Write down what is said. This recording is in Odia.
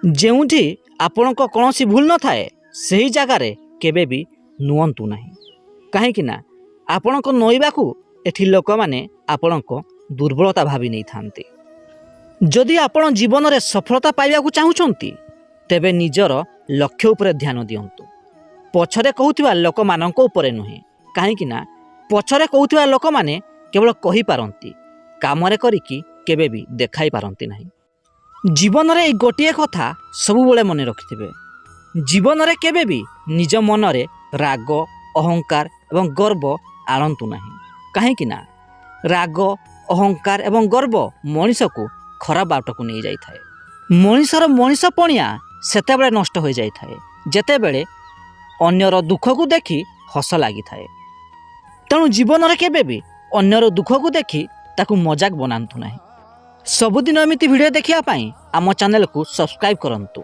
ଯେଉଁଠି ଆପଣଙ୍କ କୌଣସି ଭୁଲ ନଥାଏ ସେହି ଜାଗାରେ କେବେ ବି ନୁଅନ୍ତୁ ନାହିଁ, କାହିଁକି ନା ଆପଣଙ୍କ ନୋଇବାକୁ ଏଠି ଲୋକମାନେ ଆପଣଙ୍କ ଦୁର୍ବଳତା ଭାବି ନେଇଥାନ୍ତି। ଯଦି ଆପଣ ଜୀବନରେ ସଫଳତା ପାଇବାକୁ ଚାହୁଁଛନ୍ତି ତେବେ ନିଜର ଲକ୍ଷ୍ୟ ଉପରେ ଧ୍ୟାନ ଦିଅନ୍ତୁ, ପଛରେ କହୁଥିବା ଲୋକମାନଙ୍କ ଉପରେ ନୁହେଁ। କାହିଁକି ନା ପଛରେ କହୁଥିବା ଲୋକମାନେ କେବଳ କହିପାରନ୍ତି, କାମରେ କରିକି କେବେ ବି ଦେଖାଇ ପାରନ୍ତି ନାହିଁ। ଜୀବନରେ ଏଇ ଗୋଟିଏ କଥା ସବୁବେଳେ ମନେ ରଖିଥିବେ, ଜୀବନରେ କେବେ ବି ନିଜ ମନରେ ରାଗ, ଅହଙ୍କାର ଏବଂ ଗର୍ବ ଆଣନ୍ତୁ ନାହିଁ। କାହିଁକି ନା ରାଗ, ଅହଙ୍କାର ଏବଂ ଗର୍ବ ମଣିଷକୁ ଖରାପ ବାଟକୁ ନେଇଯାଇଥାଏ। ମଣିଷର ମଣିଷପଣିଆ ସେତେବେଳେ ନଷ୍ଟ ହୋଇଯାଇଥାଏ ଯେତେବେଳେ ଅନ୍ୟର ଦୁଃଖକୁ ଦେଖି ହସ ଲାଗିଥାଏ। ତେଣୁ ଜୀବନରେ କେବେ ବି ଅନ୍ୟର ଦୁଃଖକୁ ଦେଖି ତାକୁ ମଜାକ ବନାନ୍ତୁ ନାହିଁ। ସବୁଦିନ ଏମିତି ଭିଡ଼ିଓ ଦେଖିବା ପାଇଁ ଆମ ଚ୍ୟାନେଲକୁ ସବସ୍କ୍ରାଇବ୍ କରନ୍ତୁ।